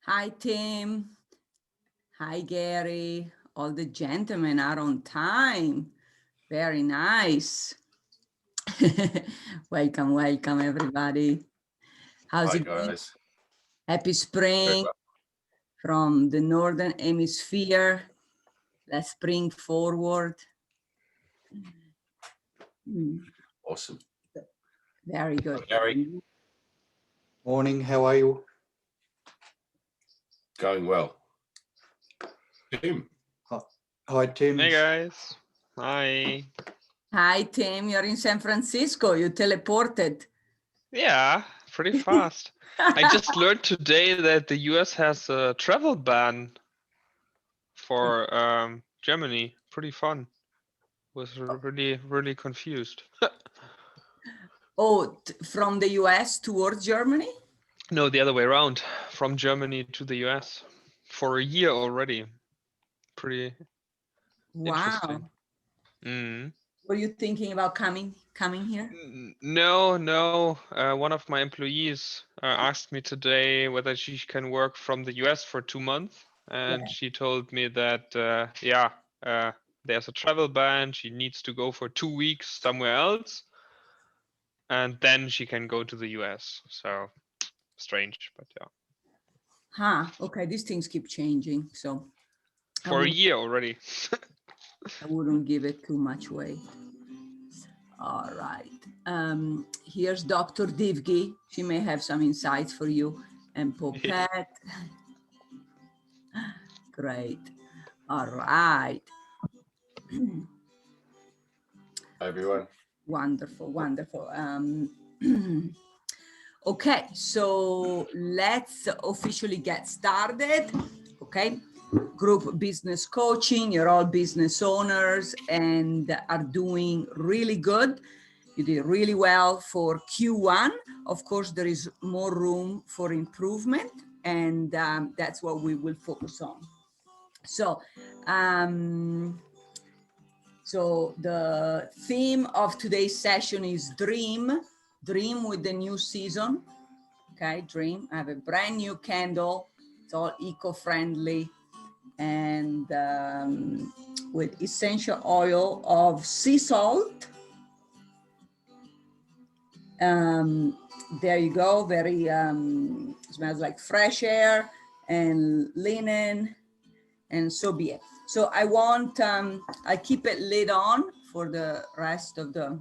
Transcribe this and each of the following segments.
Hi, Tim. Hi, Gary. All the gentlemen are on time. Very nice. Welcome, welcome, everybody. How's Hi it going? guys. Happy Very spring well. from the Northern Hemisphere. Let's spring forward. Awesome. Very good. Gary, Morning, how are you? going well. Tim, Hi, Tim. Hey guys. Hi. Hi, Tim. You're in San Francisco. You teleported. Yeah, pretty fast. I just learned today that the US has a travel ban for Germany. Pretty fun. Was really confused. Oh, from the US towards Germany? No, the other way around. From Germany to the US for a year already. Pretty interesting. Wow. Were you thinking about coming here? No. One of my employees asked me today whether she can work from the US for 2 months, and she told me that there's a travel ban. She needs to go for 2 weeks somewhere else, and then she can go to the US. So strange, but yeah. Okay, these things keep changing, so For a year already. I wouldn't give it too much weight. All right. Here's Dr. Divgi. She may have some insights for you. And Phouphet. Great. All right. hi everyone. Wonderful. Okay, so let's officially get started. Okay. Group business coaching, you're all business owners and are doing really good. You did really well for Q1. Of course, there is more room for improvement, and that's what we will focus on. So, so the theme of today's session is dream with the new season. Okay, dream. I have a brand new candle. It's all eco-friendly and with essential oil of sea salt. There you go. Very smells like fresh air and linen, and so be it. So I want I keep it lid on for the rest of the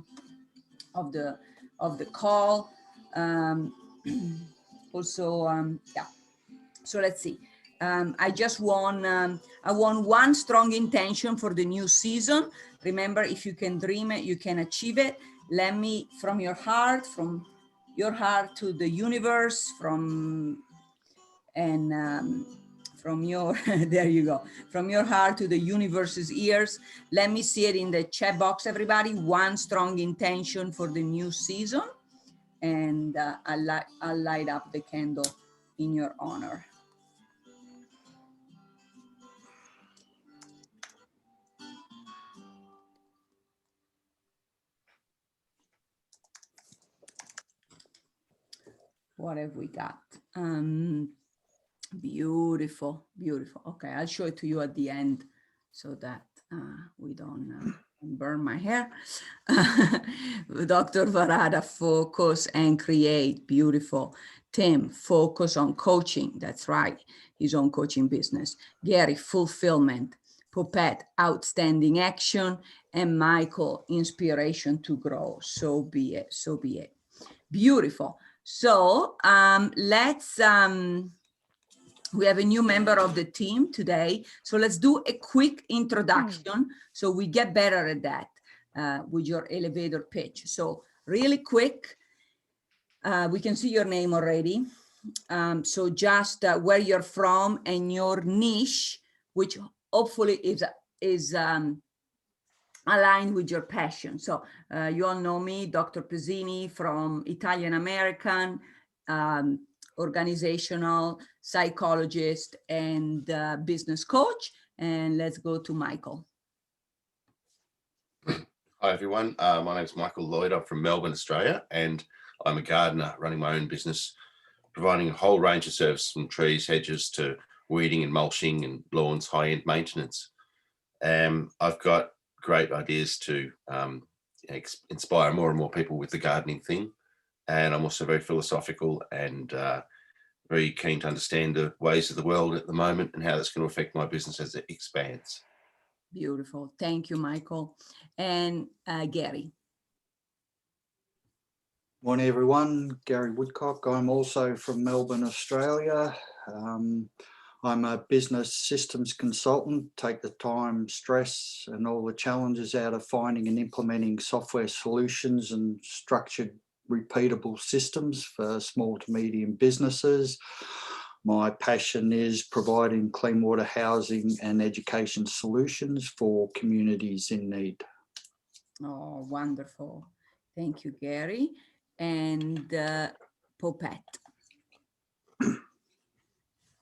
call. Also, yeah. So let's see. I just want I want one strong intention for the new season. Remember, if you can dream it, you can achieve it. Let me, from your heart to the universe, from your there you go, from your heart to the universe's ears. Let me see it in the chat box, everybody. One strong intention for the new season, and I'll light up the candle in your honor. What have we got? Beautiful. Okay, I'll show it to you at the end so that we don't burn my hair. Dr. Varada, focus and create. Beautiful. Tim, focus on coaching. That's right. His own coaching business. Gary, fulfillment. Phouphet, outstanding action. And Michael, inspiration to grow. So be it. Beautiful. So we have a new member of the team today. So let's do a quick introduction so we get better at that with your elevator pitch. So really quick, we can see your name already. So just where you're from and your niche, which hopefully is aligned with your passion. So you all know me, Dr. Pezzini, from Italian American, organizational psychologist and business coach. And let's go to Michael. Hi everyone. My name is Michael Lloyd. I'm from Melbourne, Australia, and I'm a gardener running my own business, providing a whole range of services from trees, hedges to weeding and mulching and lawns, high-end maintenance. I've got great ideas to inspire more and more people with the gardening thing. And I'm also very philosophical and very keen to understand the ways of the world at the moment and how that's going to affect my business as it expands. Beautiful. Thank you, Michael. And Gary. Morning, everyone. Gary Woodcock. I'm also from Melbourne, Australia. I'm a business systems consultant. Take the time, stress, and all the challenges out of finding and implementing software solutions and structured, repeatable systems for small to medium businesses. My passion is providing clean water, housing, and education solutions for communities in need. Oh, wonderful. Thank you, Gary. And Phouphet.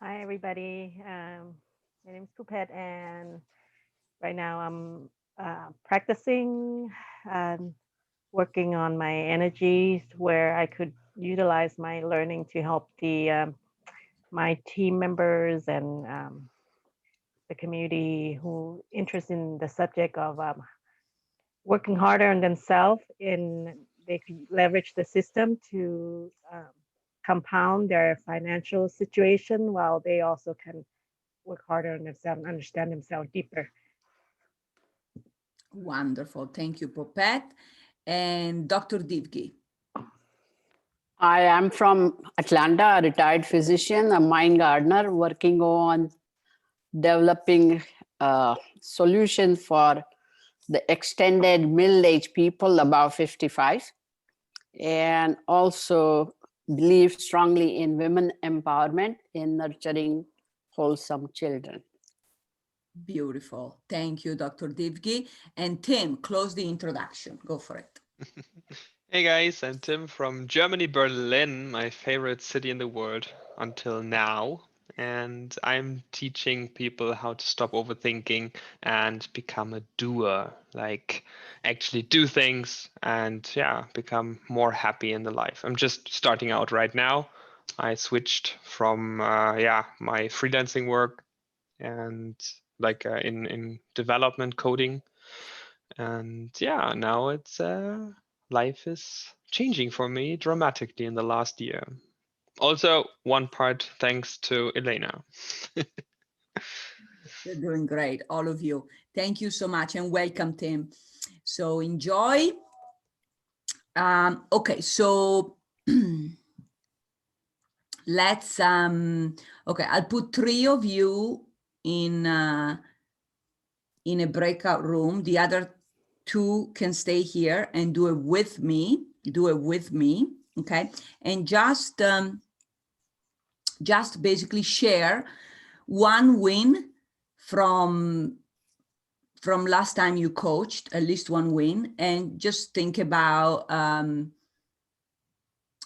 Hi, everybody. My name is Phouphet, and right now I'm practicing and working on my energies where I could utilize my learning to help the my team members and the community who interested in the subject of working harder on themselves, and they could leverage the system to compound their financial situation while they also can work harder on themselves and understand themselves deeper. Wonderful. Thank you, Phouphet. And Dr. Divgi. I am from Atlanta, a retired physician, a mind gardener working on developing a solution for the extended middle-aged people above 55, and also believe strongly in women empowerment in nurturing wholesome children. Beautiful. Thank you, Dr. Divgi. And Tim, close the introduction. Go for it. Hey guys, I'm Tim from Germany, Berlin, my favorite city in the world until now. And I'm teaching people how to stop overthinking and become a doer, like actually do things and become more happy in the life. I'm just starting out right now. I switched from my freelancing work and in development coding. And now it's life is changing for me dramatically in the last year. Also, one part thanks to Elena. You're doing great, all of you. Thank you so much and welcome, Tim. So enjoy. Okay, so let's, okay, I'll put 3 of you in a breakout room. The other 2 can stay here and do it with me. Okay? And just basically share one win from last time you coached, at least one win, and just think about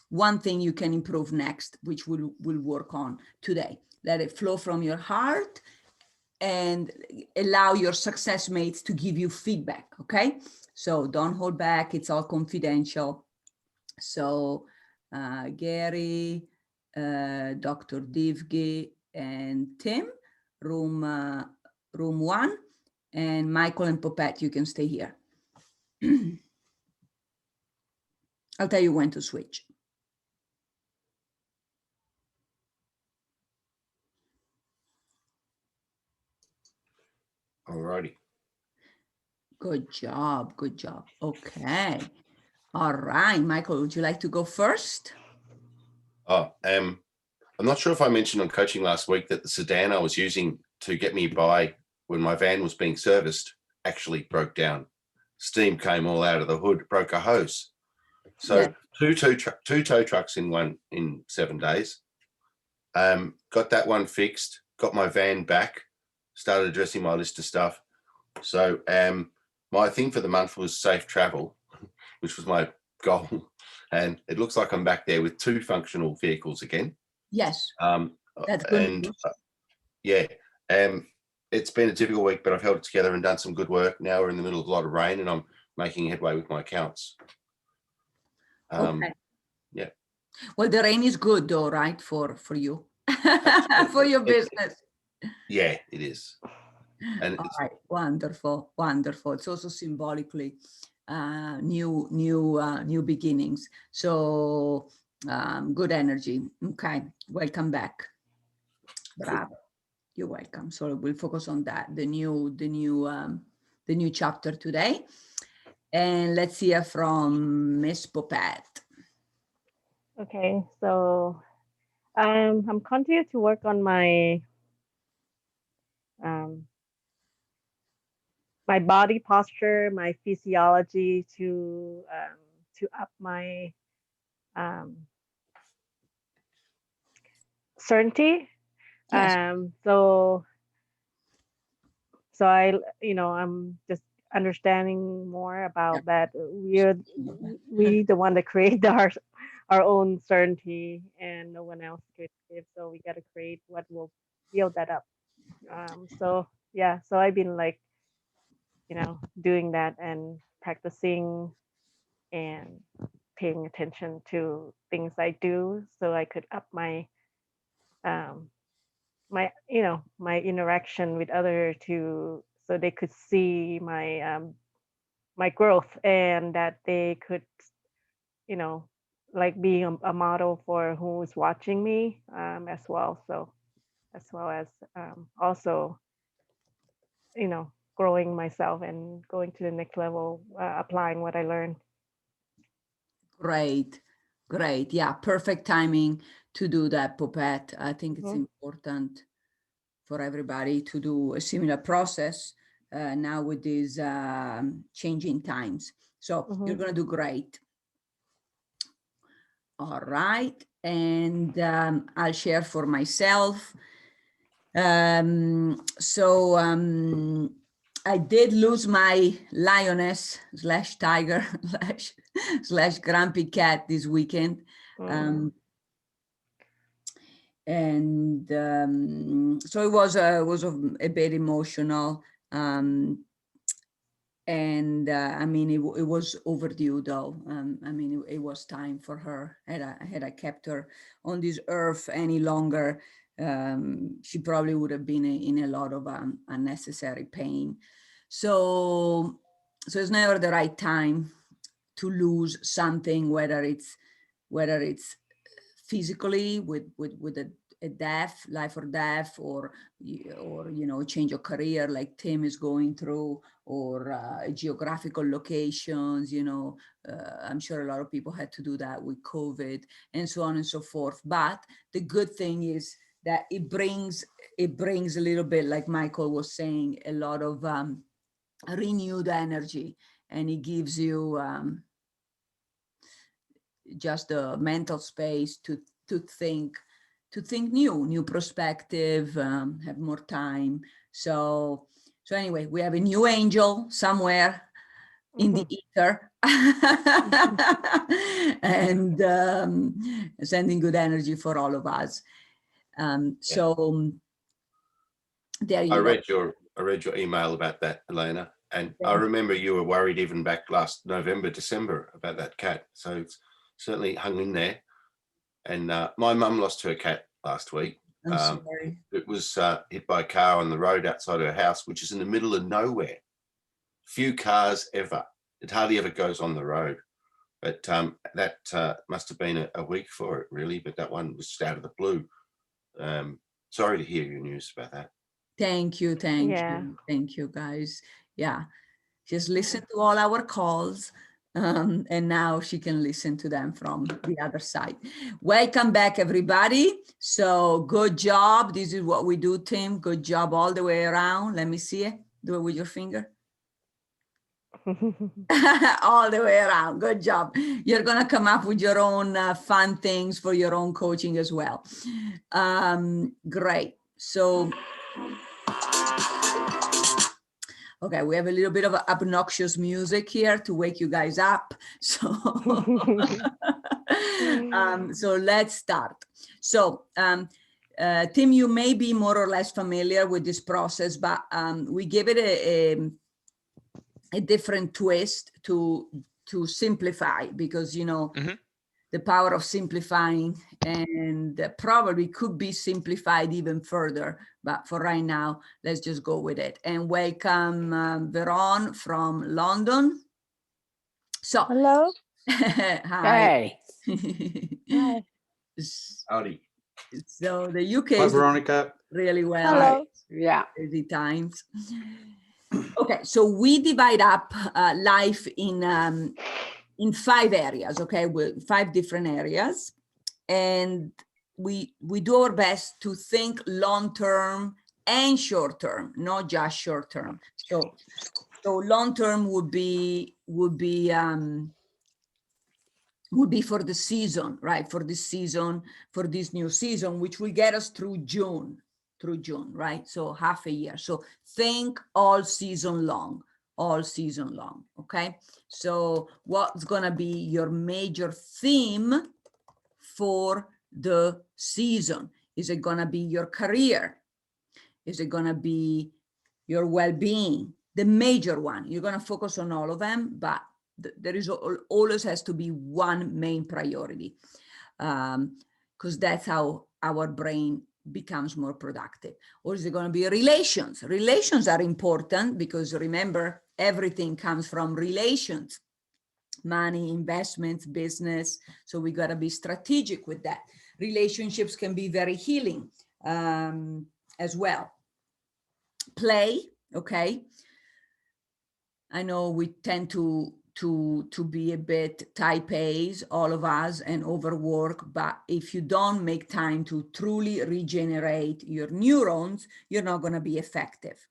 one thing you can improve next, which we'll work on today. Let it flow from your heart and allow your success mates to give you feedback, okay? So don't hold back, it's all confidential. So Gary, Dr. Divgi, and Tim, room 1, and Michael and Phouphet, you can stay here. I'll tell you when to switch. Alrighty. Good job, good job. Okay. All right, Michael, would you like to go first? Oh, I'm not sure if I mentioned on coaching last week that the sedan I was using to get me by when my van was being serviced actually broke down. Steam came all out of the hood, broke a hose. So two tow trucks in 7 days. Got that one fixed, got my van back, started addressing my list of stuff. So my thing for the month was safe travel, which was my goal. And it looks like I'm back there with 2 functional vehicles again. Yes, that's good. And it's been a difficult week, but I've held it together and done some good work. Now we're in the middle of a lot of rain and I'm making headway with my accounts. Okay. Yeah. Well, the rain is good though, right? For you, for your business. Yeah, it is. And All right, wonderful, wonderful. It's also symbolically new beginnings. So good energy. Okay, welcome back. Bravo. You're welcome. So we'll focus on that, the new chapter today. And let's hear from Miss Phouphet. Okay, so I'm continuing to work on my my body posture, my physiology to up my certainty. Yes. So I'm just understanding more about that. We the one that create our own certainty, and no one else could give. So we got to create what will build that up. So yeah, so I've been like, doing that and practicing and paying attention to things I do, so I could up my my interaction with others, so they could see my growth, and that they could like being a model for who's watching me as well. So as well as also growing myself and going to the next level, applying what I learned. Great. Yeah, perfect timing to do that, Phouphet. I think it's important for everybody to do a similar process now with these changing times. So you're going to do great. All right. And I'll share for myself. I did lose my lioness / tiger / grumpy cat this weekend. So it was a bit emotional. I mean, it was overdue though. I mean, it was time for her. Had I kept her on this earth any longer, she probably would have been in a lot of unnecessary pain. So it's never the right time to lose something, whether it's physically with a death, life or death, or change of career like Tim is going through, or geographical locations. I'm sure a lot of people had to do that with COVID and so on and so forth. But the good thing is that it brings a little bit, like Michael was saying, a lot of renewed energy, and it gives you just a mental space to think new perspective, have more time. So anyway, we have a new angel somewhere in the ether and sending good energy for all of us. So there you go. I read your email about that, Elena, and I remember you were worried even back last November, December about that cat. So it's certainly hung in there. And my mum lost her cat last week. I'm sorry. It was hit by a car on the road outside her house, which is in the middle of nowhere. Few cars ever. It hardly ever goes on the road. But that must have been a week for it, really. But that one was just out of the blue. Sorry to hear your news about that. Thank you, guys. Yeah, just listen to all our calls. And now she can listen to them from the other side. Welcome back, everybody. So good job. This is what we do, Tim. Good job all the way around. Let me see it. Do it with your finger. All the way around. Good job. You're going to come up with your own fun things for your own coaching as well. Great. So okay, we have a little bit of obnoxious music here to wake you guys up. So, so let's start. So, Tim, you may be more or less familiar with this process, but we give it a different twist to simplify, because the power of simplifying, and probably could be simplified even further. But for right now, let's just go with it. And welcome Veron from London. So, Hello. hi. Hey, Hi. Howdy. So the UK Hi, is Veronica. really well. Hello. yeah. Busy times. Okay, so we divide up life in 5 areas, okay, with 5 different areas, and we do our best to think long term and short term, not just short term. So long term would be for the season, right? For this season, for this new season, which will get us through June, right? So half a year. So think all season long, okay? So what's gonna be your major theme for the season? Is it gonna be your career? Is it gonna be your well-being? The major one, you're gonna focus on all of them, but there is always has to be one main priority, because that's how our brain becomes more productive. Or is it going to be relations? Relations are important because remember, everything comes from relations, money, investments, business. So we got to be strategic with that. Relationships can be very healing as well. Play, okay. I know we tend to be a bit type A's, all of us, and overwork, but if you don't make time to truly regenerate your neurons, you're not going to be effective.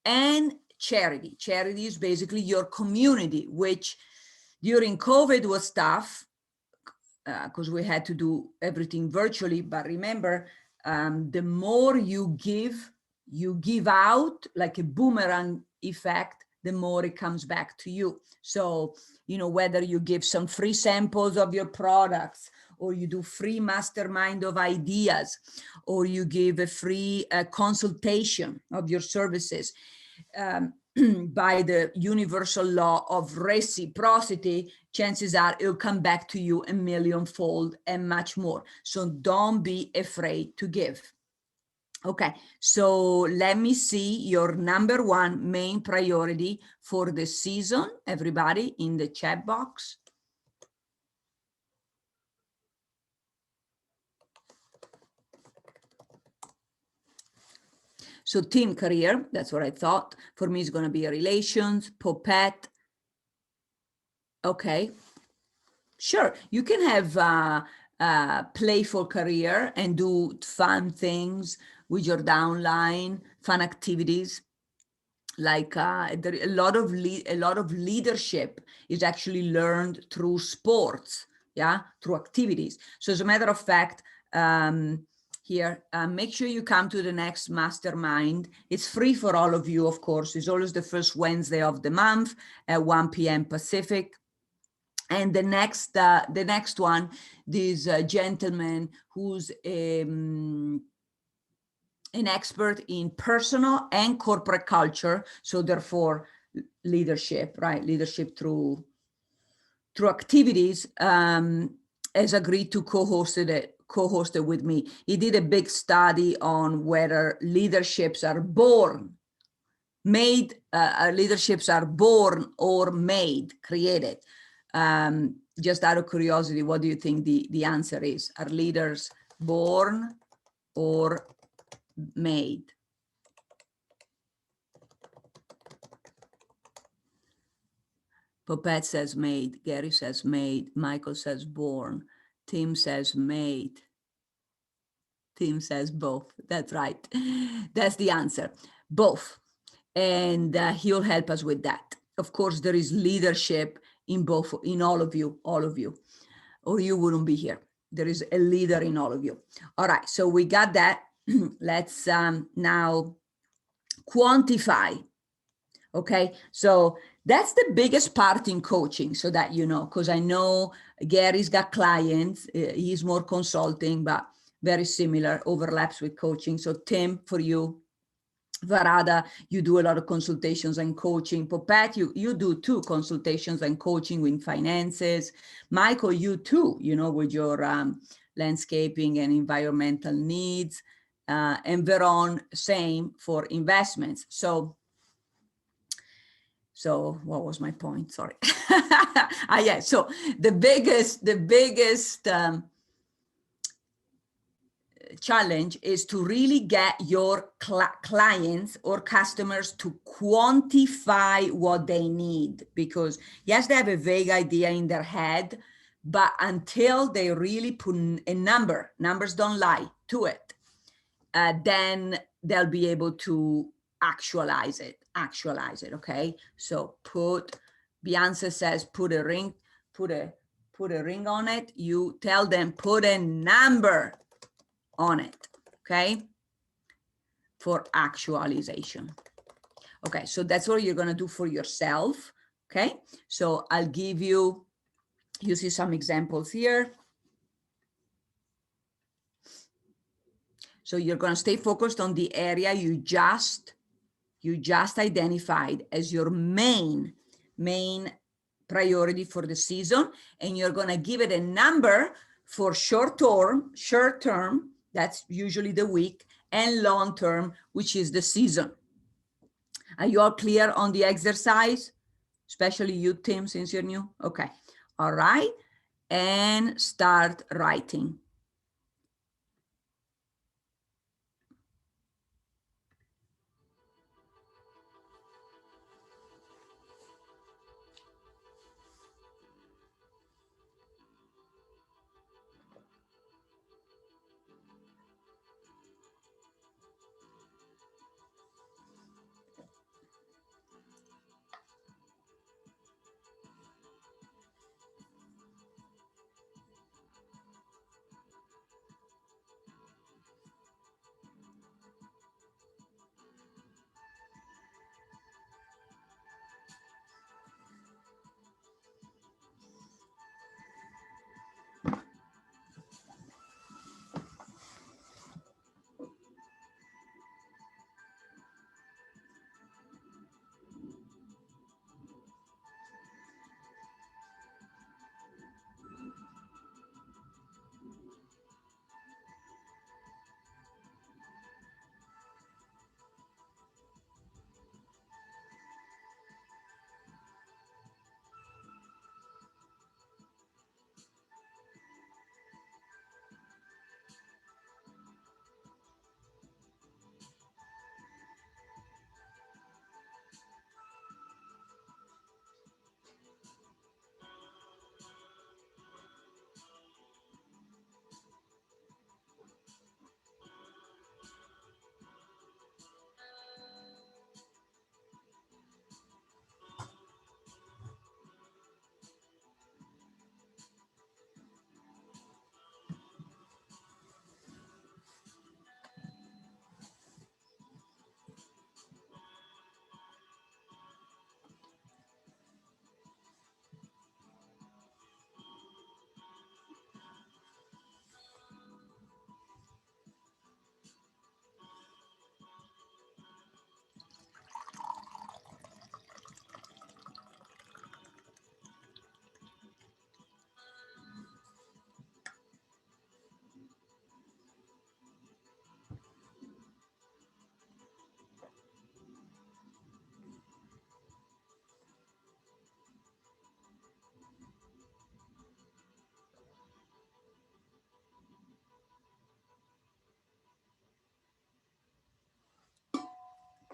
And charity is basically your community, which during COVID was tough because we had to do everything virtually. But remember, the more you give out like a boomerang effect, the more it comes back to you. So, whether you give some free samples of your products, or you do free mastermind of ideas, or you give a free consultation of your services, by the universal law of reciprocity, chances are it'll come back to you a millionfold and much more. So don't be afraid to give. Okay, so let me see your number 1 main priority for the season, everybody in the chat box. So team career, that's what I thought. For me, it's going to be relations, Phouphet. Okay, sure. You can have a playful career and do fun things with your downline, fun activities. Like a lot of leadership is actually learned through sports, through activities. So as a matter of fact, here, make sure you come to the next mastermind. It's free for all of you, of course. It's always the first Wednesday of the month at 1 p.m. Pacific. And the next one, this gentleman who's an expert in personal and corporate culture. So therefore, leadership, right? Leadership through activities, has agreed to co-host it with me. He did a big study on whether leaderships are born or made, created. Just out of curiosity, what do you think the answer is? Are leaders born or made? Phouphet says made, Gary says made, Michael says born, Tim says made, Tim says both. That's right. That's the answer, both. And he'll help us with that. Of course, there is leadership in all of you, or you wouldn't be here. There is a leader in all of you. All right, so we got that. Let's now quantify. Okay, so that's the biggest part in coaching, so that you know, because I know Gary's got clients, he's more consulting, but very similar, overlaps with coaching. So Tim, for you, Varada, you do a lot of consultations and coaching. Phouphet, you do too, consultations and coaching with finances. Michael, you too, you know, with your landscaping and environmental needs. And Veron, same for investments. So what was my point? Sorry. Yeah, so the biggest challenge is to really get your clients or customers to quantify what they need, because yes, they have a vague idea in their head, but until they really put a numbers don't lie, to it, then they'll be able to actualize it. Okay, so Beyonce says put a ring on it. You tell them put a number on it, okay, for actualization. Okay, so that's what you're going to do for yourself. Okay, so I'll give you see some examples here. So you're going to stay focused on the area you just identified as your main priority for the season, and you're going to give it a number for short term, that's usually the week, and long term, which is the season. Are you all clear on the exercise? Especially you, Tim, since you're new? Okay. All right. And start writing.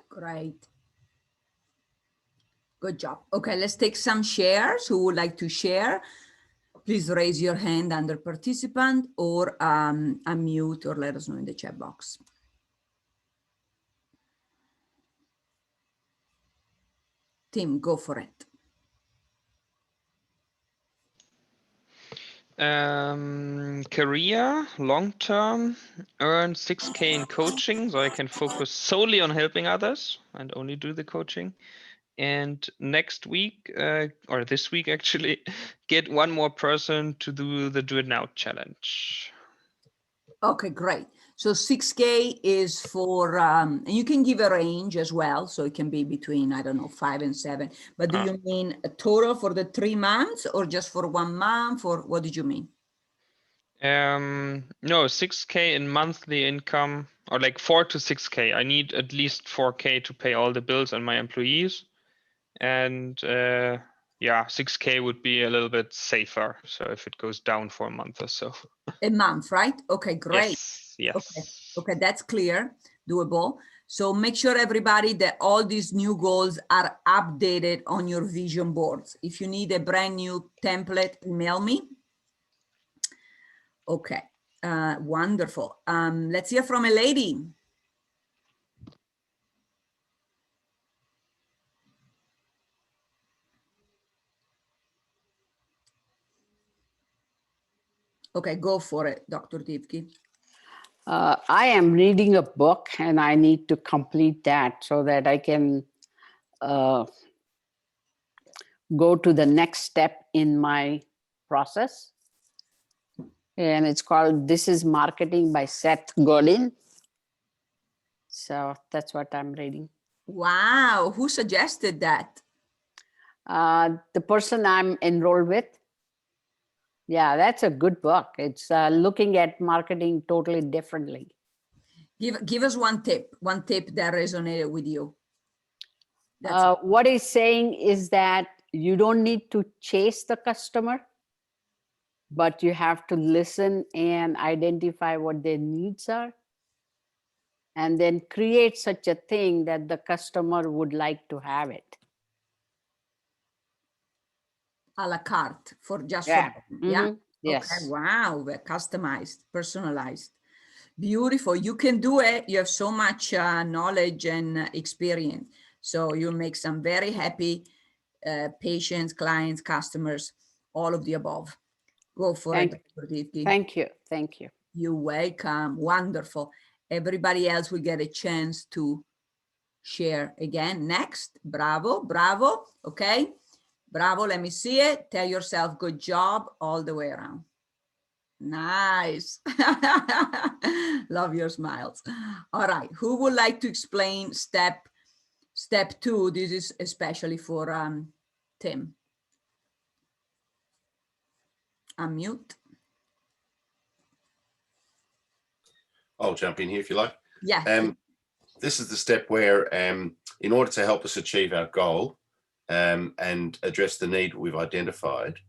Great. Good job. Okay, let's take some shares. Who would like to share? Please raise your hand under participant or unmute or let us know in the chat box. Tim, go for it. Career, long term, earn 6K in coaching, so I can focus solely on helping others and only do the coaching. And next week, or this week actually, get one more person to do the Do It Now challenge. Okay, great. So 6K is for, and you can give a range as well. So it can be between, I don't know, 5 and 7. But do you mean a total for the 3 months or just for 1 month, or what did you mean? No, 6K in monthly income, or like 4 to 6K. I need at least 4K to pay all the bills and my employees. And yeah, 6K would be a little bit safer. So if it goes down for a month or so. A month, right? Okay, great. Yes. Okay, that's clear, doable. So make sure everybody that all these new goals are updated on your vision boards. If you need a brand new template, email me. Okay, wonderful. Let's hear from a lady. Okay, go for it, Dr. Divgi. I am reading a book and I need to complete that so that I can go to the next step in my process. And it's called This is Marketing by Seth Godin. So that's what I'm reading. Wow, who suggested that? The person I'm enrolled with. Yeah, that's a good book. It's looking at marketing totally differently. Give us one tip that resonated with you. What he's saying is that you don't need to chase the customer, but you have to listen and identify what their needs are, and then create such a thing that the customer would like to have it. A la carte for just Yeah. for them. Yeah. Yes. Okay. Wow. We're customized, personalized. Beautiful. You can do it. You have so much knowledge and experience. So you'll make some very happy patients, clients, customers, all of the above. Go for it, Dr. Divgi. Thank you. Thank you. You're welcome. Wonderful. Everybody else will get a chance to share again. Next. Bravo. Bravo. Okay. Bravo. Let me see it. Tell yourself good job all the way around. Nice. Love your smiles. All right. Who would like to explain step 2? This is especially for Tim. Unmute. I'll jump in here if you like. Yeah. This is the step where, in order to help us achieve our goal and address the need we've identified,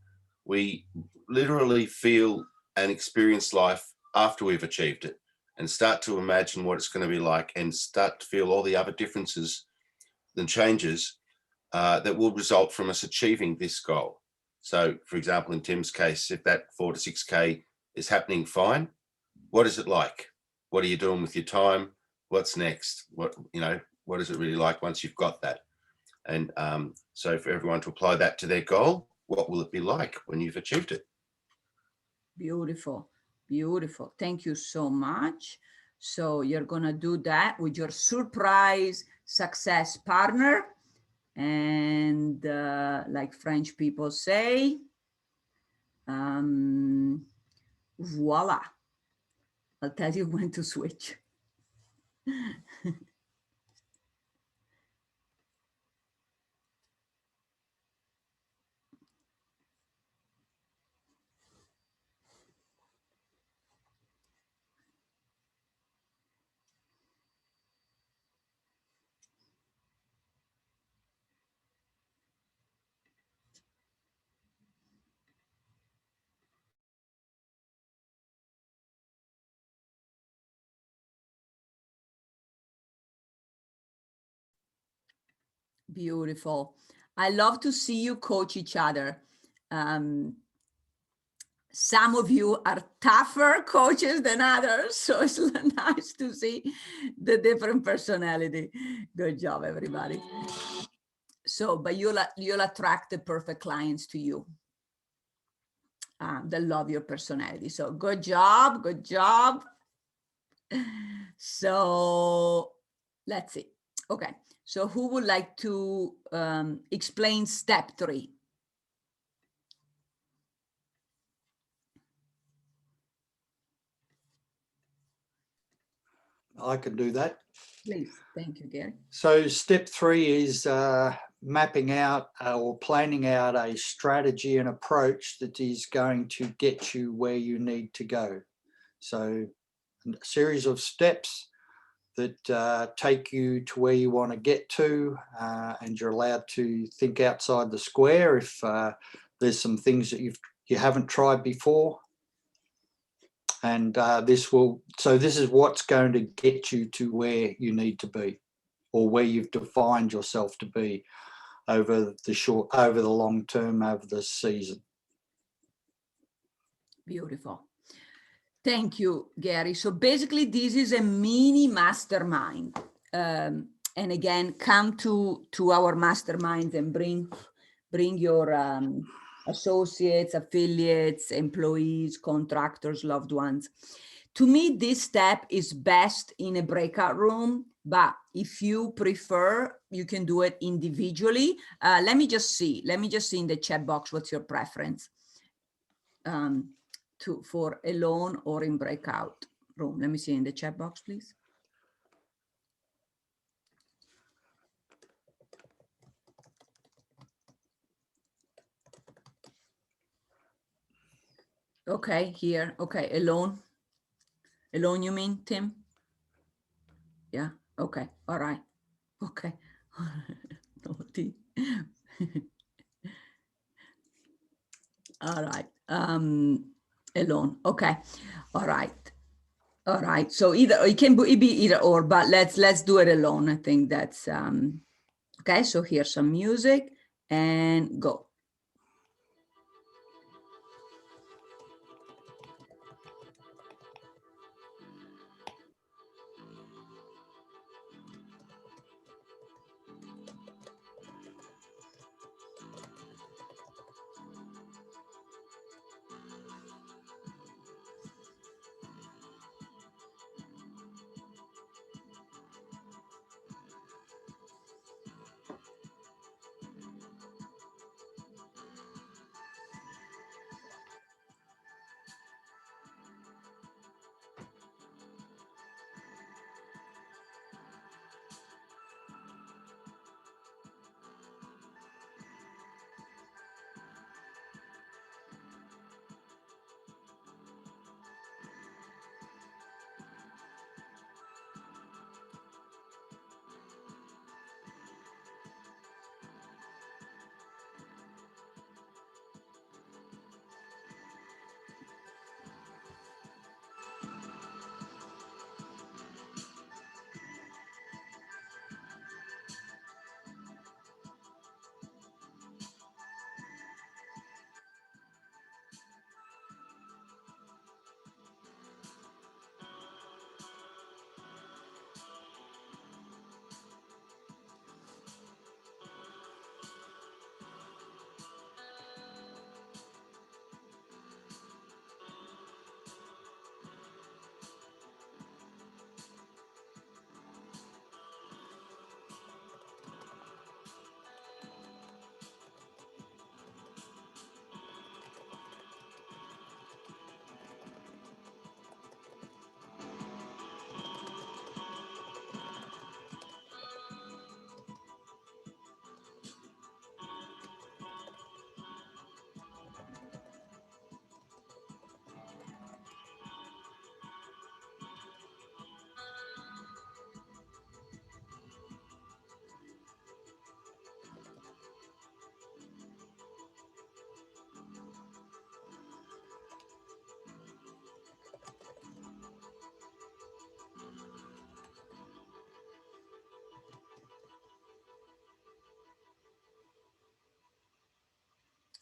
we literally feel and experience life after we've achieved it, and start to imagine what it's going to be like, and start to feel all the other differences and changes that will result from us achieving this goal. So, for example, in Tim's case, if that 4 to 6K is happening fine, what is it like? What are you doing with your time? What's next? What is it really like once you've got that? And so for everyone to apply that to their goal, what will it be like when you've achieved it? Beautiful. Beautiful. Thank you so much. So you're going to do that with your surprise success partner. And like French people say, voila. I'll tell you when to switch. Beautiful. I love to see you coach each other. Some of you are tougher coaches than others, so it's nice to see the different personality. Good job, everybody. So, but you'll attract the perfect clients to you. They love your personality. So good job, good job. So let's see. Okay, so who would like to explain step 3? I can do that. Please. Thank you, Gary. So step 3 is mapping out or planning out a strategy and approach that is going to get you where you need to go. So a series of steps that take you to where you want to get to, and you're allowed to think outside the square if there's some things that you haven't tried before. And this is what's going to get you to where you need to be, or where you've defined yourself to be over the long term, over the season. Beautiful. Thank you, Gary. So basically, this is a mini mastermind. And again, come to our masterminds and bring your associates, affiliates, employees, contractors, loved ones. To me, this step is best in a breakout room, but if you prefer, you can do it individually. Let me just see in the chat box, what's your preference for alone or in breakout room? Let me see in the chat box, please. Okay, here. Okay, alone. Alone, you mean, Tim? Yeah. Okay. All right. Okay. Naughty. All right. Alone. Okay. All right. All right. So either it can be either or, but let's do it alone. I think that's okay. So here's some music and go.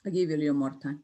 I'll give you a little more time.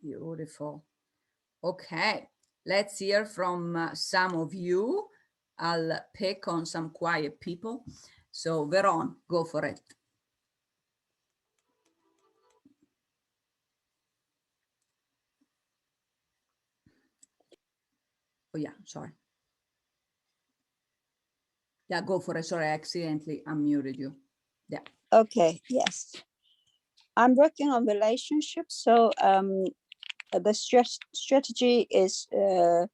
Beautiful. Okay, let's hear from some of you. I'll pick on some quiet people. So Veron, go for it. Oh yeah, sorry. Yeah, go for it. Sorry, I accidentally unmuted you. Yeah. Okay, yes. I'm working on relationships. So the strategy is to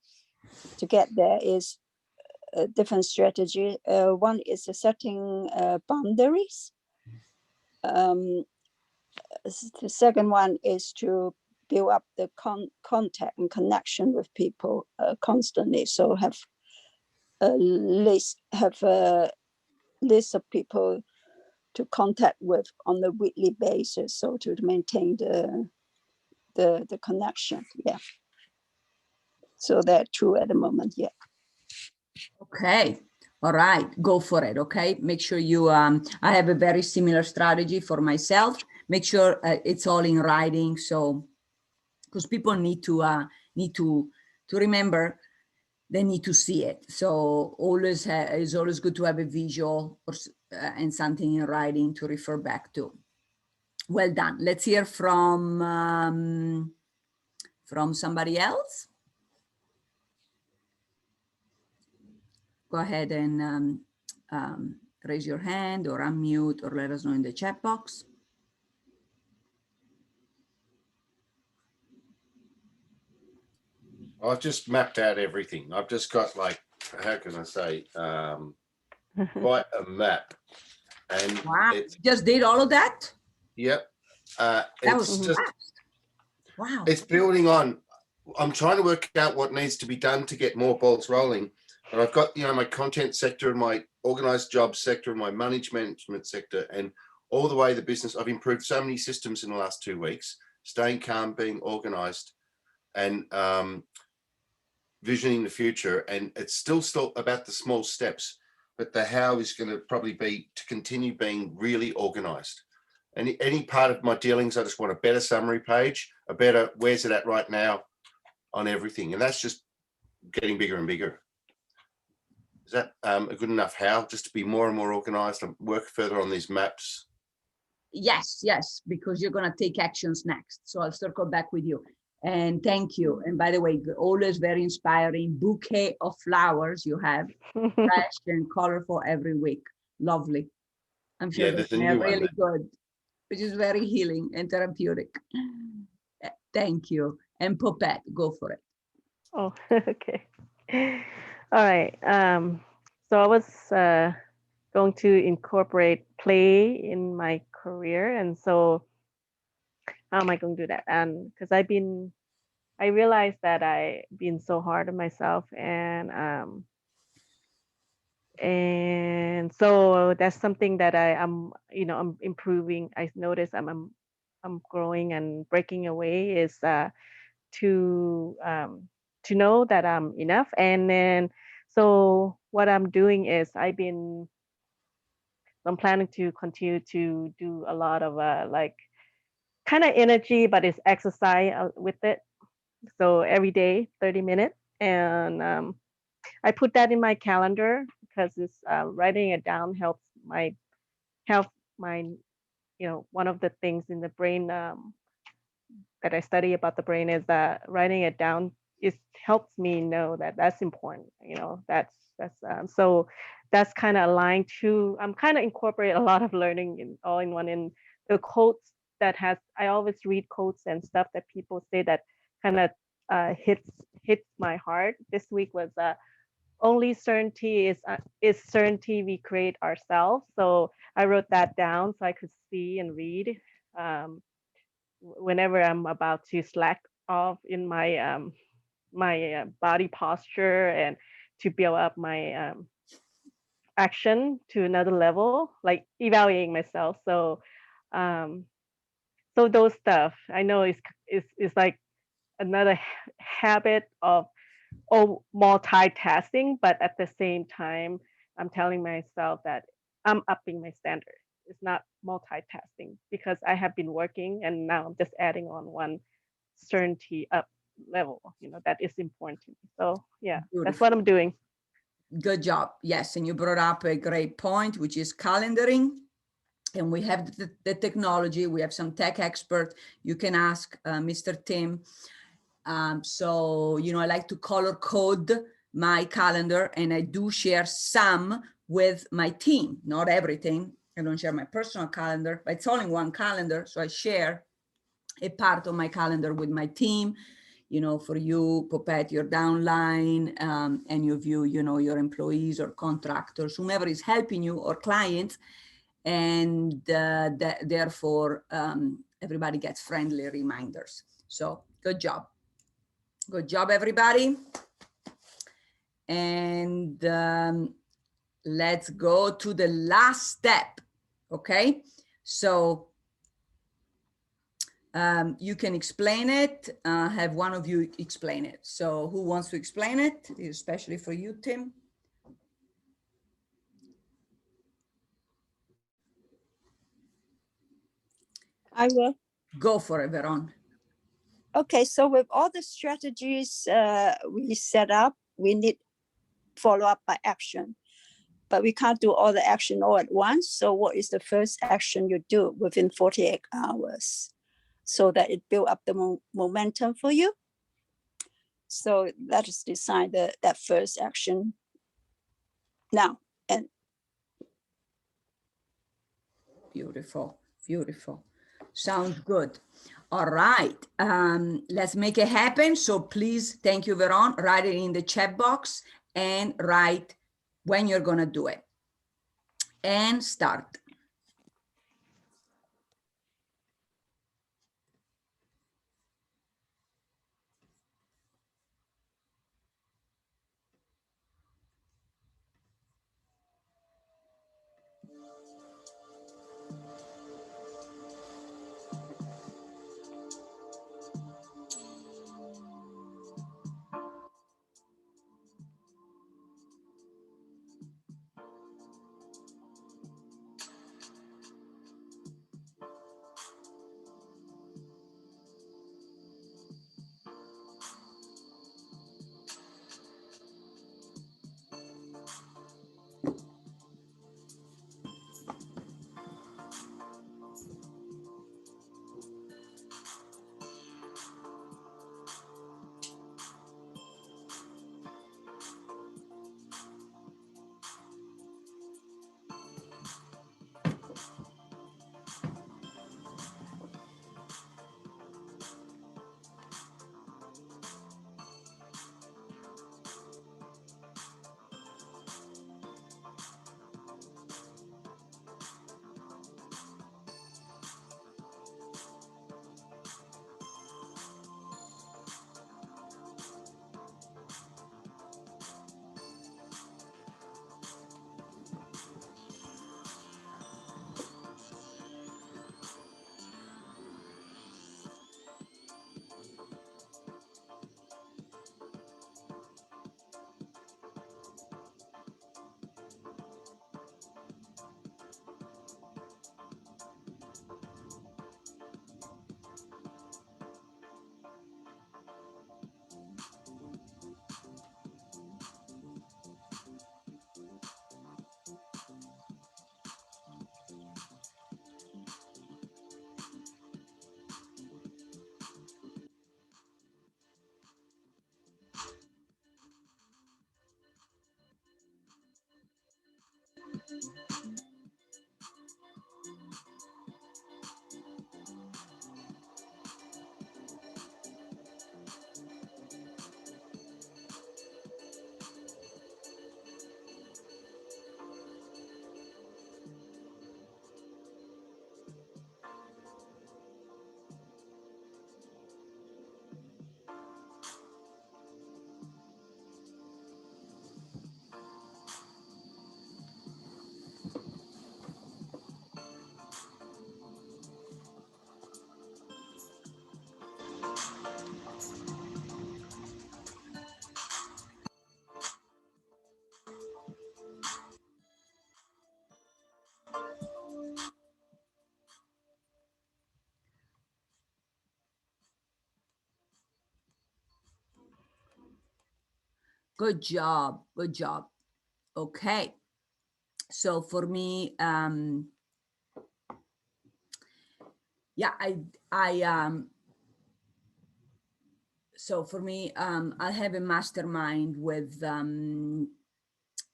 get there is a different strategy. One is setting boundaries. The second one is to build up the contact and connection with people constantly. So have a list of people to contact with on a weekly basis, so to maintain the connection. Yeah. So there are two at the moment. Yeah. Okay. All right, go for it. Okay, make sure you. I have a very similar strategy for myself. Make sure it's all in writing, so because people need to remember. They need to see it. So always it's always good to have a visual or and something in writing to refer back to. Well done. Let's hear from somebody else. Go ahead and raise your hand or unmute or let us know in the chat box. I've just mapped out everything. I've just got, like, how can I say, quite a map. And wow, it's, you just did all of that? yep. That It's was just fast. Wow. it's building on. I'm trying to work out what needs to be done to get more balls rolling. And I've got, my content sector and my organized jobs sector and my management sector, and all the way the business. I've improved so many systems in the last 2 weeks, staying calm, being organized, and visioning the future. And it's still about the small steps, but the how is going to probably be to continue being really organized. And any part of my dealings, I just want a better summary page, a better where's it at right now on everything. And that's just getting bigger and bigger. Is that a good enough how? Just to be more and more organized and work further on these maps? Yes, because you're going to take actions next. So I'll circle back with you. And thank you. And by the way, always very inspiring bouquet of flowers you have, fresh and colorful every week. Lovely. I'm sure There's a they're new one really there. good, which is very healing and therapeutic. Thank you. And Phouphet, go for it. Oh, okay. All right. So I was going to incorporate play in my career, and so how am I going to do that? And because I realized that I've been so hard on myself, and so that's something that I'm improving. I notice I'm growing and breaking away is to know that I'm enough. And then so what I'm doing is I'm planning to continue to do a lot of like kind of energy, but it's exercise with it. So every day, 30 minutes. And I put that in my calendar because it's writing it down help my, one of the things in the brain that I study about the brain is that writing it down helps me know that that's important. So that's kind of aligned to. I'm kind of incorporate a lot of learning in all in one. In the quotes I always read quotes and stuff that people say that kind of hits my heart. This week was only certainty is certainty we create ourselves. So I wrote that down so I could see and read. Whenever I'm about to slack off in my body posture and to build up my action to another level, like evaluating myself. So so those stuff I know is like another habit of multitasking, but at the same time I'm telling myself that I'm upping my standard. It's not multitasking because I have been working and now I'm just adding on one certainty up level, you know, that is important to me. So yeah, that's Beautiful. what I'm doing. Good job. Yes, and you brought up a great point, which is calendaring. And we have the technology. We have some tech expert. You can ask Mr. Tim. So, you know, I like to color code my calendar, and I do share some with my team, not everything. I don't share my personal calendar, but it's only one calendar. So I share a part of my calendar with my team. You know, for you, Phouphet, your downline, and you view, you know, your employees or contractors, whomever is helping you, or clients. And therefore, everybody gets friendly reminders. So good job. Good job, everybody. And let's go to the last step, okay? So you can explain it, have one of you explain it. So who wants to explain it, especially for you, Tim? I will. Go for it, Veron. Okay, so with all the strategies we set up, we need follow up by action, but we can't do all the action all at once. So what is the first action you do within 48 hours so that it build up the momentum for you? So let us decide that first action now. And Beautiful, beautiful. Sounds good. All right, let's make it happen. So please, thank you, Veron. Write it in the chat box and write when you're gonna do it. And start. Good job. Good job. Okay. So for me, yeah, so for me, I have a mastermind with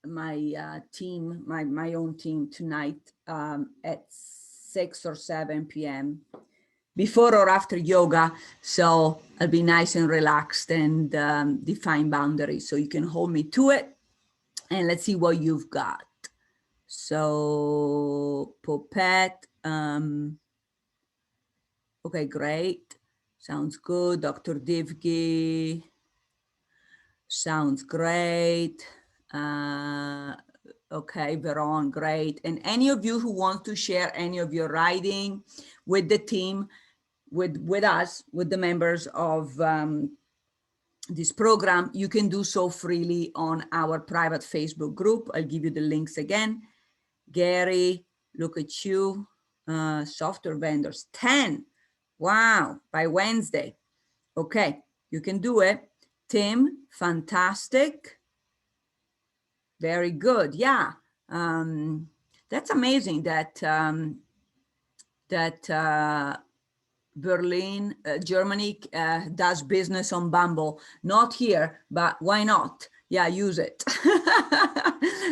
my team, my own team tonight at 6 or 7 p.m. before or after yoga. So I'll be nice and relaxed and define boundaries. So you can hold me to it and let's see what you've got. So Phouphet, okay, great. Sounds good. Dr. Divgi, sounds great. Okay, Veron, great. And any of you who want to share any of your writing with the team, with us, with the members of this program, you can do so freely on our private Facebook group. I'll give you the links again. Gary, look at you. Software vendors, 10. Wow, by Wednesday. Okay, you can do it. Tim, fantastic. Very good. Yeah, that's amazing that Berlin, Germany does business on Bumble. Not here, but why not? Yeah, use it.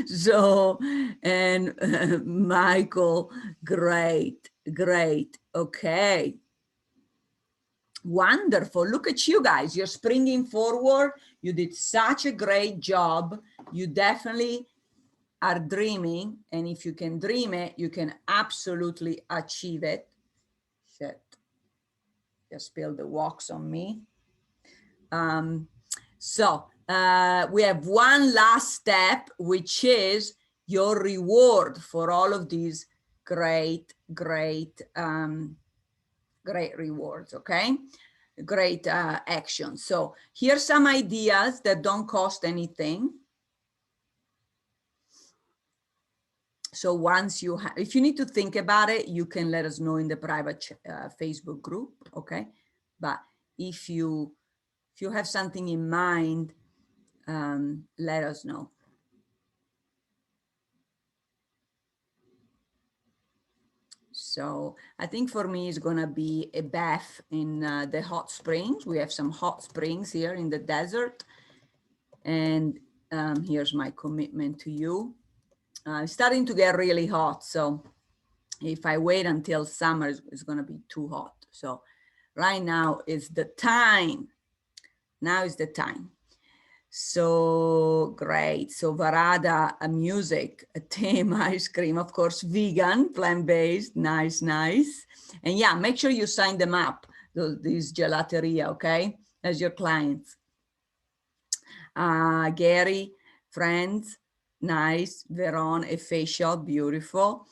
So, and Michael, great, great. Okay. Wonderful. Look at you guys. You're springing forward. You did such a great job. You definitely are dreaming. And if you can dream it, you can absolutely achieve it. Shit. Just spilled the wax on me. So we have one last step, which is your reward for all of these great rewards, okay? Great actions. So here's some ideas that don't cost anything. So once you have, if you need to think about it, you can let us know in the private Facebook group, okay? But if you have something in mind, let us know. So I think for me, it's gonna be a bath in the hot springs. We have some hot springs here in the desert. And here's my commitment to you. It's starting to get really hot. So if I wait until summer, it's gonna be too hot. So right now is the time. Now is the time. So great. So Varada, music, Tim, ice cream, of course, vegan, plant-based, nice, nice. And yeah, make sure you sign them up, these gelateria, okay, as your clients. Gary, friends, nice. Veron, a facial, beautiful.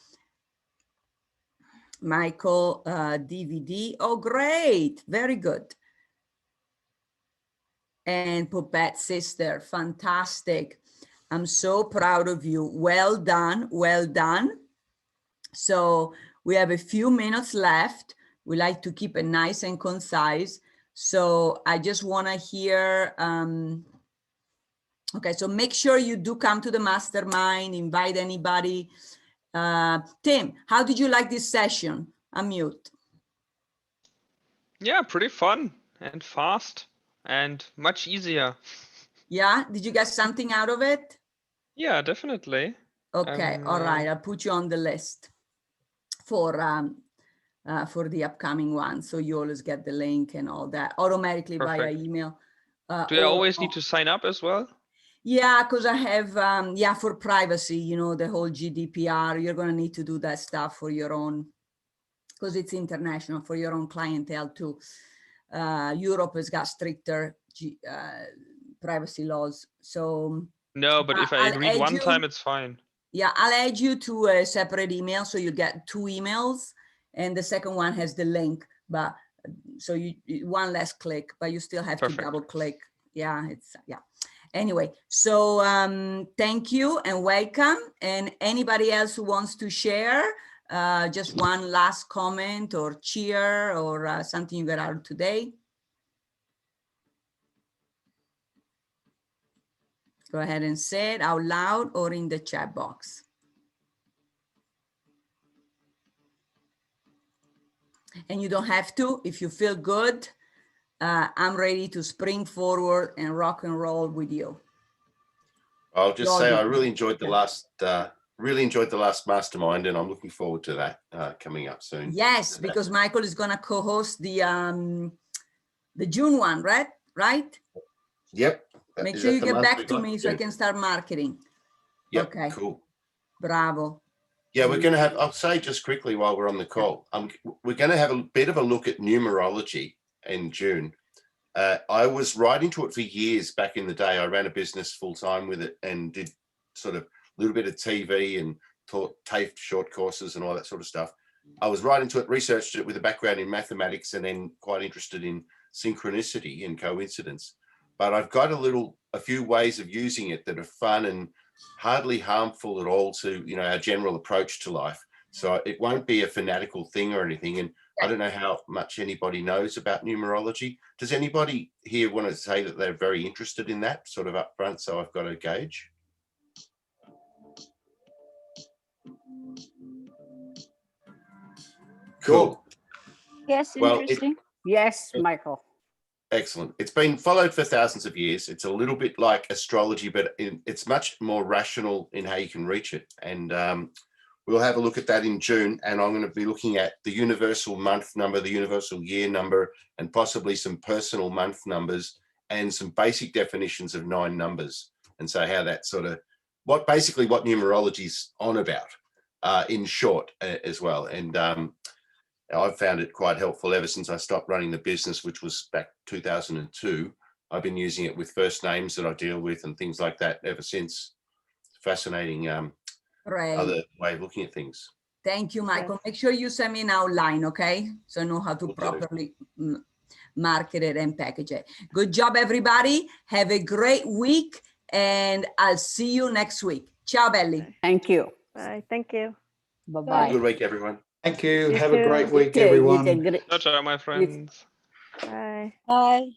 Michael, DVD, oh, great, very good. And Phouphet sister, fantastic. I'm so proud of you. Well done, well done. So we have a few minutes left. We like to keep it nice and concise. So I just want to hear, okay, so make sure you do come to the mastermind, invite anybody. Tim, how did you like this session? Unmute. Yeah, pretty fun and fast and much easier. Yeah, did you get something out of it? Yeah, definitely. Okay, all right, I'll put you on the list for the upcoming one. So you always get the link and all that automatically via email. Do I always need to sign up as well? Yeah, because I have, yeah, for privacy, you know, the whole GDPR, you're going to need to do that stuff for your own, because it's international, for your own clientele too. Europe has got stricter privacy laws. So no, but if I read one time, it's fine. Yeah, I'll add you to a separate email, so you get 2 emails, and the second one has the link. But so you one less click, but you still have to double click. Yeah, it's yeah. Anyway, so thank you and welcome. And anybody else who wants to share, just one last comment or cheer or something you got out of today. Go ahead and say it out loud or in the chat box. And you don't have to, if you feel good, I'm ready to spring forward and rock and roll with you. I'll just say I really enjoyed the Yeah. last mastermind, and I'm looking forward to that coming up soon. Yes, because Michael is going to co-host the June one, right? Yep. Make Is sure that you the get month back we to got? me so I Yeah. can start marketing. Yep. Okay. Cool. Bravo. Yeah, we're going to have, I'll say just quickly while we're on the call, we're going to have a bit of a look at numerology in June. I was right into it for years back in the day. I ran a business full time with it and did sort of a little bit of TV and taught TAFE short courses and all that sort of stuff. I was right into it, researched it with a background in mathematics and then quite interested in synchronicity and coincidence. But I've got a few ways of using it that are fun and hardly harmful at all to, you know, our general approach to life. So it won't be a fanatical thing or anything. And I don't know how much anybody knows about numerology. Does anybody here want to say that they're very interested in that sort of up front? So I've got a gauge. Cool. Yes, Well, interesting. Yes, Michael. Excellent. It's been followed for thousands of years. It's a little bit like astrology, but it's much more rational in how you can reach it. And we'll have a look at that in June. And I'm going to be looking at the universal month number, the universal year number, and possibly some personal month numbers and some basic definitions of 9 numbers. And so how that sort of, basically what numerology is on about in short as well. And I've found it quite helpful ever since I stopped running the business, which was back 2002. I've been using it with first names that I deal with and things like that ever since. Fascinating other way of looking at things. Thank you, Michael. Make sure you send me an outline, okay? So I know how to properly market it and package it. Good job, everybody. Have a great week, and I'll see you next week. Ciao, belli. Thank you. Bye. Thank you. Bye-bye. Have a good week, everyone. Thank you. You Have a too. great week, Okay, you everyone. can Ciao, ciao, my friends. Bye. Bye.